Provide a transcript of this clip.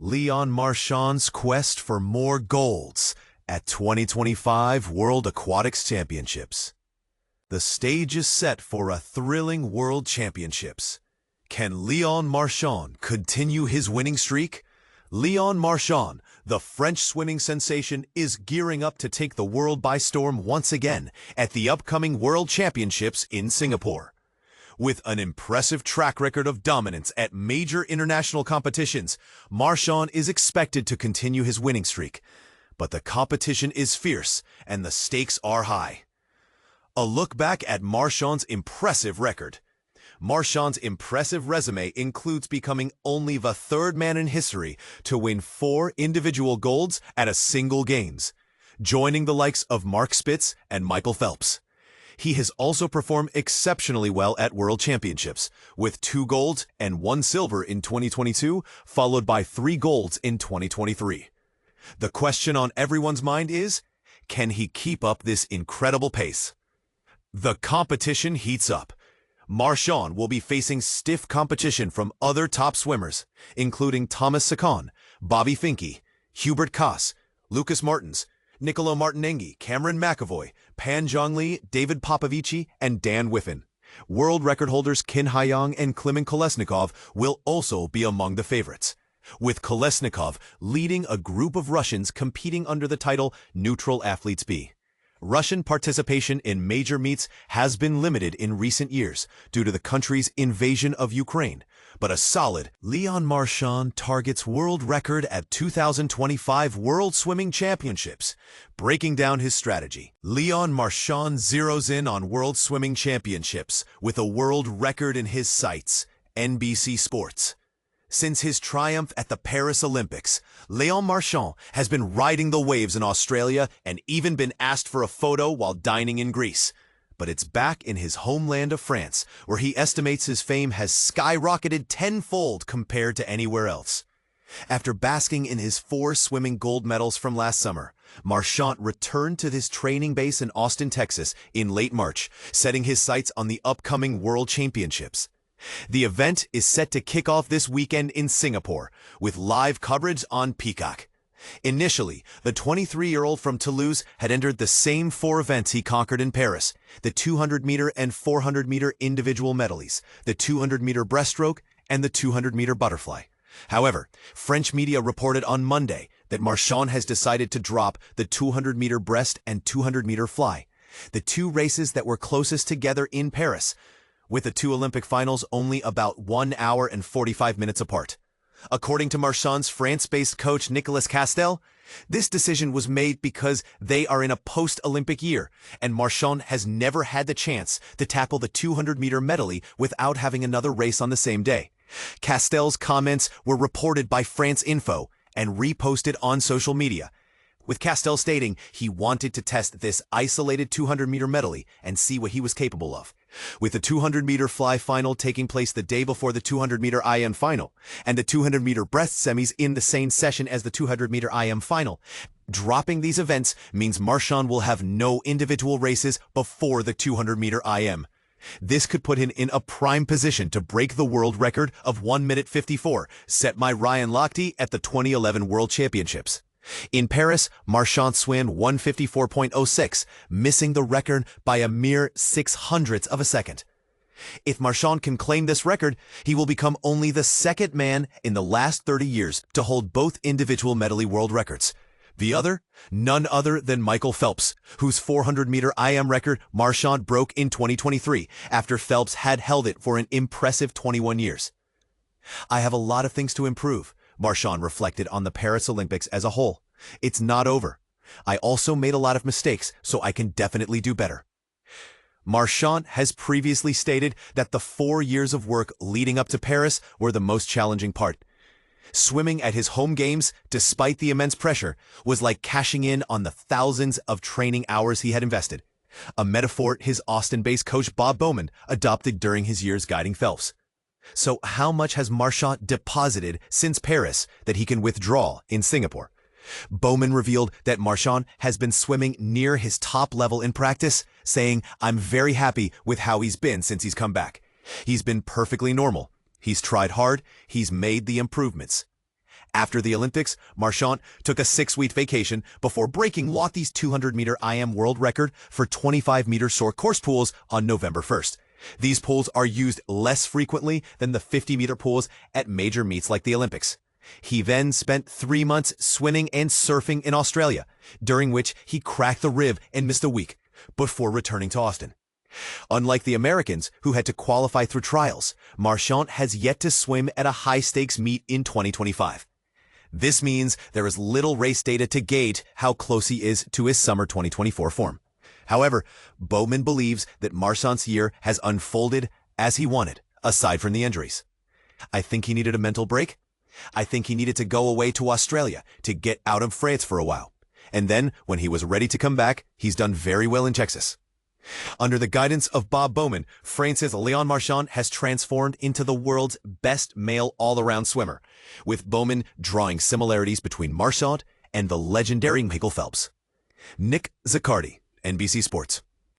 Leon Marchand's quest for more golds at 2025 World Aquatics Championships. The stage is set for a thrilling World Championships. Can Leon Marchand continue his winning streak? Leon Marchand, the French swimming sensation, is gearing up to take the world by storm once again at the upcoming World Championships in Singapore. With an impressive track record of dominance at major international competitions, Marchand is expected to continue his winning streak. But the competition is fierce and the stakes are high. A look back at Marchand's impressive record. Marchand's impressive resume includes becoming only the third man in history to win 4 individual golds at a single games, joining the likes of Mark Spitz and Michael Phelps. He has also performed exceptionally well at World Championships, with 2 golds and 1 silver in 2022, followed by 3 golds in 2023. The question on everyone's mind is, can he keep up this incredible pace? The competition heats up. Marchand will be facing stiff competition from other top swimmers, including Thomas Sakon, Bobby Finke, Hubert Koss, Lucas Martins, Nicolo Martinenghi, Cameron McAvoy, Pan Zhongli, David Popovici, and Dan Wiffen. World record holders Qin Haiyang and Klimen Kolesnikov will also be among the favorites, with Kolesnikov leading a group of Russians competing under the title Neutral Athletes B. Russian participation in major meets has been limited in recent years due to the country's invasion of Ukraine, but a solid Leon Marchand targets world record at 2025 World Swimming Championships. Breaking down his strategy, Leon Marchand zeroes in on World Swimming Championships with a world record in his sights. NBC Sports. Since his triumph at the Paris Olympics, Leon Marchand has been riding the waves in Australia and even been asked for a photo while dining in Greece. But it's back in his homeland of France, where he estimates his fame has skyrocketed tenfold compared to anywhere else. After basking in his 4 swimming gold medals from last summer, Marchand returned to his training base in Austin, Texas in late March, setting his sights on the upcoming World Championships. The event is set to kick off this weekend in Singapore, with live coverage on Peacock. Initially, the 23-year-old from Toulouse had entered the same 4 events he conquered in Paris, the 200-meter and 400-meter individual medleys, the 200-meter breaststroke, and the 200-meter butterfly. However, French media reported on Monday that Marchand has decided to drop the 200-meter breast and 200-meter fly, the 2 races that were closest together in Paris, with the 2 Olympic finals only about 1 hour and 45 minutes apart. According to Marchand's France-based coach Nicolas Castel, this decision was made because they are in a post-Olympic year, and Marchand has never had the chance to tackle the 200-meter medley without having another race on the same day. Castel's comments were reported by France Info and reposted on social media, with Castel stating he wanted to test this isolated 200-meter medley and see what he was capable of. With the 200-meter fly final taking place the day before the 200-meter IM final, and the 200-meter breast semis in the same session as the 200-meter IM final, dropping these events means Marchand will have no individual races before the 200-meter IM. This could put him in a prime position to break the world record of 1 minute 54, set by Ryan Lochte at the 2011 World Championships. In Paris, Marchand swam 1:54.06, missing the record by a mere 0.06 of a second. If Marchand can claim this record, he will become only the 2nd man in the last 30 years to hold both individual medley world records. The other? None other than Michael Phelps, whose 400-meter IM record Marchand broke in 2023 after Phelps had held it for an impressive 21 years. I have a lot of things to improve, Marchand reflected on the Paris Olympics as a whole. It's not over. I also made a lot of mistakes, so I can definitely do better. Marchand has previously stated that the 4 years of work leading up to Paris were the most challenging part. Swimming at his home games, despite the immense pressure, was like cashing in on the thousands of training hours he had invested, a metaphor his Austin-based coach Bob Bowman adopted during his years guiding Phelps. So how much has Marchand deposited since Paris that he can withdraw in Singapore? Bowman revealed that Marchand has been swimming near his top level in practice, saying, "I'm very happy with how he's been since he's come back. He's been perfectly normal. He's tried hard. He's made the improvements." After the Olympics, Marchand took a 6-week vacation before breaking Lottie's 200-meter IM world record for 25-meter short course pools on November 1st. These pools are used less frequently than the 50-meter pools at major meets like the Olympics. He then spent 3 months swimming and surfing in Australia, during which he cracked the rib and missed a week, before returning to Austin. Unlike the Americans, who had to qualify through trials, Marchand has yet to swim at a high-stakes meet in 2025. This means there is little race data to gauge how close he is to his summer 2024 form. However, Bowman believes that Marchand's year has unfolded as he wanted, aside from the injuries. I think he needed a mental break. I think he needed to go away to Australia to get out of France for a while. And then, when he was ready to come back, he's done very well in Texas. Under the guidance of Bob Bowman, France's Leon Marchand has transformed into the world's best male all-around swimmer, with Bowman drawing similarities between Marchand and the legendary Michael Phelps. Nick Zaccardi, NBC Sports.